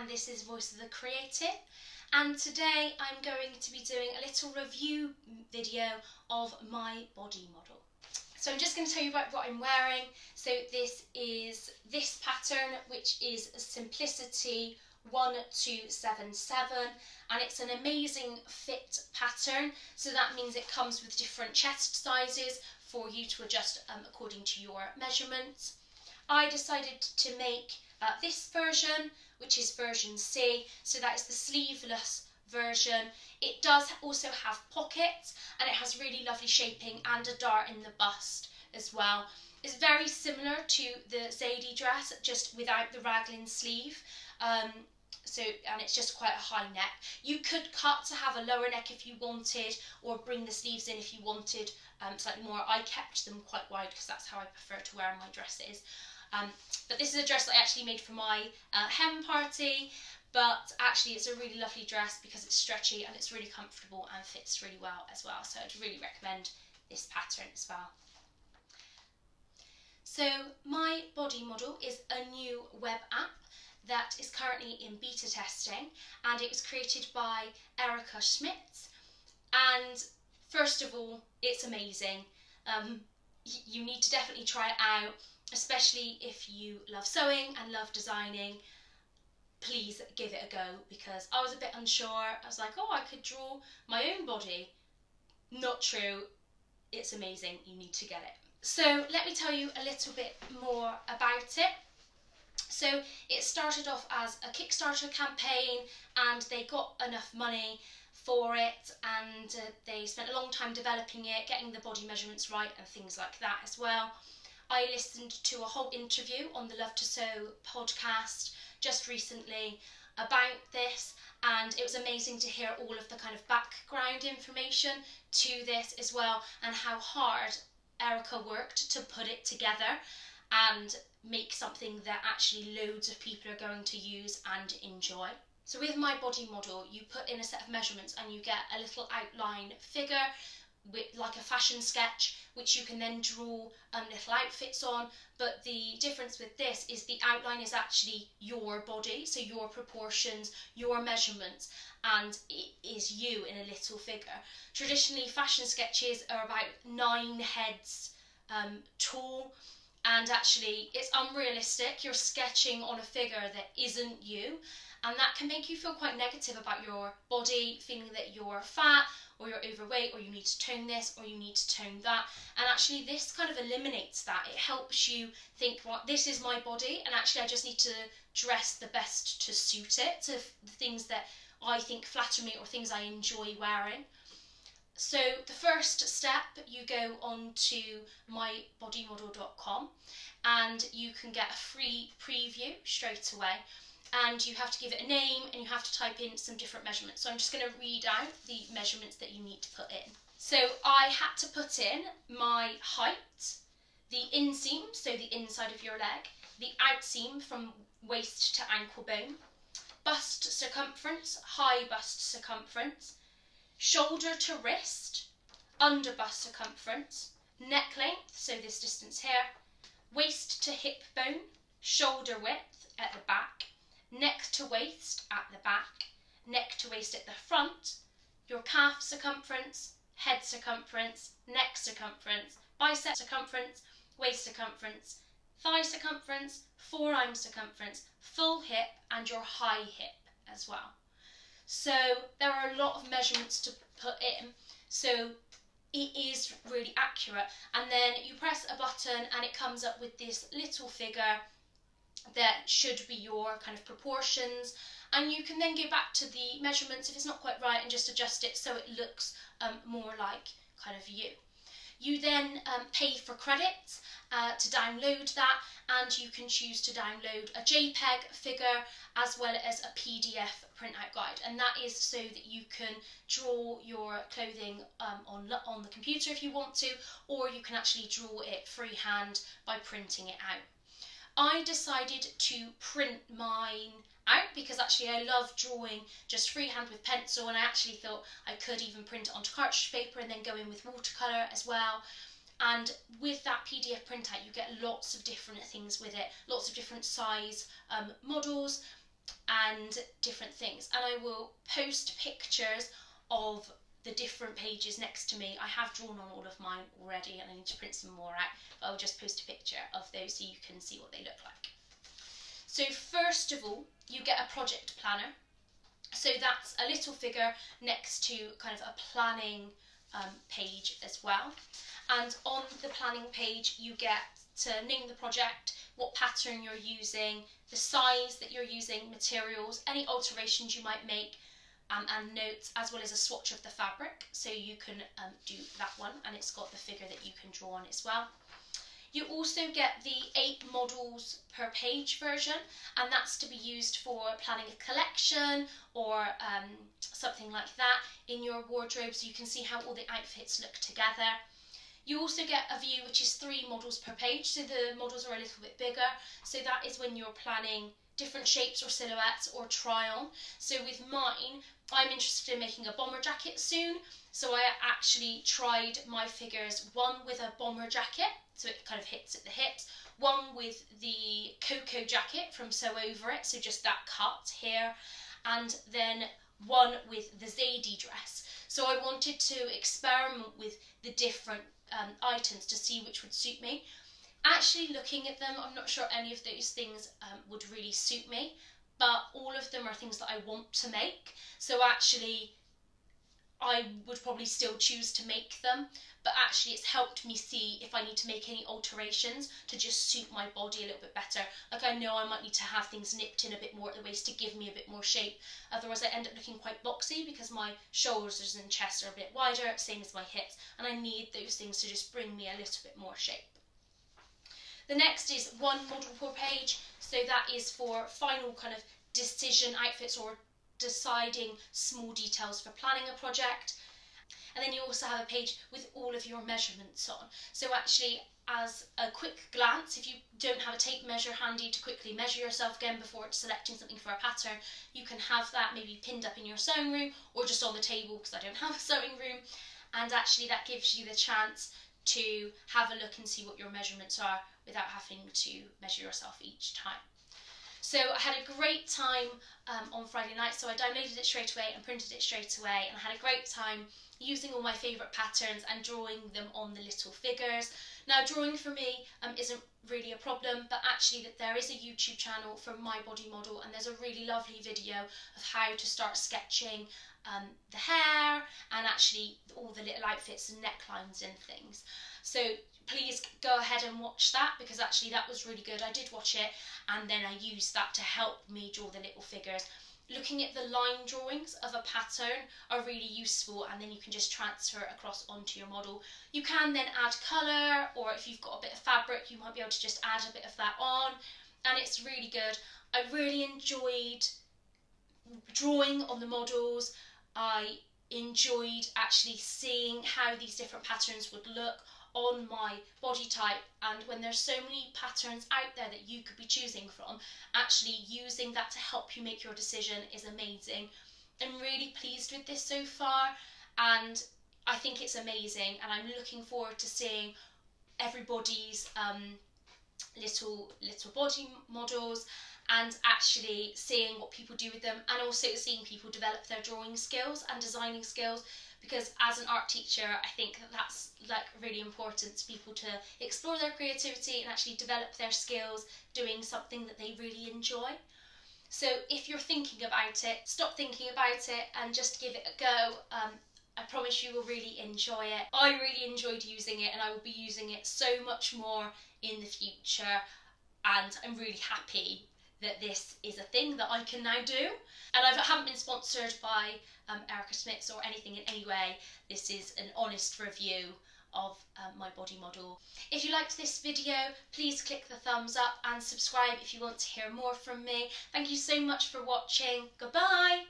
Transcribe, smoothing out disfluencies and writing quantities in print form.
and this is Voice of the Creative, and today I'm going to be doing a little review video of my body model. So I'm just going to tell you about what I'm wearing. So this is this pattern, which is Simplicity 1277, and it's an amazing fit pattern. So that means it comes with different chest sizes for you to adjust according to your measurements. I decided to make this version, which is version C, so that is the sleeveless version. It does also have pockets, and it has really lovely shaping and a dart in the bust as well. It's very similar to the Zadie dress, just without the raglan sleeve. And it's just quite a high neck. You could cut to have a lower neck if you wanted, or bring the sleeves in if you wanted slightly more. I kept them quite wide because that's how I prefer to wear my dresses. But this is a dress that I actually made for my hem party, but actually it's a really lovely dress because it's stretchy and it's really comfortable and fits really well as well. So I'd really recommend this pattern as well. So my body model is a new web app that is currently in beta testing, and it was created by Erica Schmidt. And first of all, it's amazing. You need to definitely try it out, especially if you love sewing and love designing. Please give it a go, because I was a bit unsure. I was like, oh, I could draw my own body. Not true. It's amazing. You need to get it. So let me tell you a little bit more about it. So it started off as a Kickstarter campaign, and they got enough money for it, and they spent a long time developing it, getting the body measurements right and things like that as well. I listened to a whole interview on the Love to Sew podcast just recently about this, and it was amazing to hear all of the kind of background information to this as well, and how hard Erica worked to put it together and make something that actually loads of people are going to use and enjoy. So with my body model, you put in a set of measurements and you get a little outline figure with like a fashion sketch, which you can then draw little outfits on. But the difference with this is the outline is actually your body, so your proportions, your measurements, and it is you in a little figure. Traditionally, fashion sketches are about 9 heads tall, and actually it's unrealistic. You're sketching on a figure that isn't you, and that can make you feel quite negative about your body, feeling that you're fat or you're overweight, or you need to tone this or you need to tone that. And actually this kind of eliminates that. It helps you think, well, this is my body, and actually I just need to dress the best to suit it, to the things that I think flatter me or things I enjoy wearing. So the first step, you go on to mybodymodel.com and you can get a free preview straight away, and you have to give it a name and you have to type in some different measurements. So I'm just going to read out the measurements that you need to put in. So I had to put in my height, the inseam, so the inside of your leg, the outseam from waist to ankle bone, bust circumference, high bust circumference, shoulder to wrist, under bust circumference, neck length, so this distance here, waist to hip bone, shoulder width at the back, neck to waist at the back, neck to waist at the front, your calf circumference, head circumference, neck circumference, bicep circumference, waist circumference, thigh circumference, forearm circumference, full hip, and your high hip as well. So there are a lot of measurements to put in, so it is really accurate. And then you press a button and it comes up with this little figure that should be your kind of proportions, and you can then go back to the measurements if it's not quite right and just adjust it so it looks more like kind of you. You then pay for credits to download that, and you can choose to download a JPEG figure as well as a PDF printout guide, and that is so that you can draw your clothing on the computer if you want to, or you can actually draw it freehand by printing it out. I decided to print mine out because actually I love drawing just freehand with pencil, and I actually thought I could even print it onto cartridge paper and then go in with watercolour as well. And with that PDF printout you get lots of different things with it, lots of different size models, and different things, and I will post pictures of the different pages next to me. I have drawn on all of mine already and I need to print some more out, but I'll just post a picture of those so you can see what they look like. So first of all, you get a project planner. So that's a little figure next to kind of a planning page as well. And on the planning page, you get to name the project, what pattern you're using, the size that you're using, materials, any alterations you might make, and notes, as well as a swatch of the fabric. So you can do that one, and it's got the figure that you can draw on as well. You also get the 8 models per page version, and that's to be used for planning a collection or something like that in your wardrobe, so you can see how all the outfits look together. You also get a view which is 3 models per page, so the models are a little bit bigger, so that is when you're planning different shapes or silhouettes or try on. So with mine, I'm interested in making a bomber jacket soon, so I actually tried my figures, one with a bomber jacket, so it kind of hits at the hips, one with the cocoa jacket from Sew Over It, so just that cut here, and then one with the Zadie dress. So I wanted to experiment with the different items to see which would suit me. Actually looking at them, I'm not sure any of those things would really suit me, but all of them are things that I want to make. So actually I would probably still choose to make them, but actually it's helped me see if I need to make any alterations to just suit my body a little bit better. Like I know I might need to have things nipped in a bit more at the waist to give me a bit more shape, otherwise I end up looking quite boxy because my shoulders and chest are a bit wider, same as my hips, and I need those things to just bring me a little bit more shape. The next is 1 model per page, so that is for final kind of decision outfits or deciding small details for planning a project. And then you also have a page with all of your measurements on. So actually, as a quick glance, if you don't have a tape measure handy to quickly measure yourself again before selecting something for a pattern, you can have that maybe pinned up in your sewing room or just on the table, because I don't have a sewing room. And actually that gives you the chance to have a look and see what your measurements are without having to measure yourself each time. So I had a great time on Friday night, so I downloaded it straight away and printed it straight away, and I had a great time using all my favourite patterns and drawing them on the little figures. Now drawing for me isn't really a problem, but actually that there is a YouTube channel for My Body Model, and there's a really lovely video of how to start sketching the hair and actually all the little outfits and necklines and things. So please go ahead and watch that, because actually that was really good. I did watch it and then I used that to help me draw the little figures. Looking at the line drawings of a pattern are really useful, and then you can just transfer it across onto your model. You can then add colour, or if you've got a bit of fabric you might be able to just add a bit of that on, and it's really good. I really enjoyed drawing on the models. I enjoyed actually seeing how these different patterns would look on my body type, and when there's so many patterns out there that you could be choosing from, actually using that to help you make your decision is amazing. I'm really pleased with this so far, and I think it's amazing, and I'm looking forward to seeing everybody's little body models and actually seeing what people do with them, and also seeing people develop their drawing skills and designing skills, because as an art teacher I think that that's like really important to people to explore their creativity and actually develop their skills doing something that they really enjoy. So if you're thinking about it, stop thinking about it and just give it a go. I promise you will really enjoy it. I really enjoyed using it, and I will be using it so much more in the future, and I'm really happy that this is a thing that I can now do. And I haven't been sponsored by Erica Smiths or anything in any way. This is an honest review of My Body Model. If you liked this video, please click the thumbs up and subscribe if you want to hear more from me. Thank you so much for watching. Goodbye!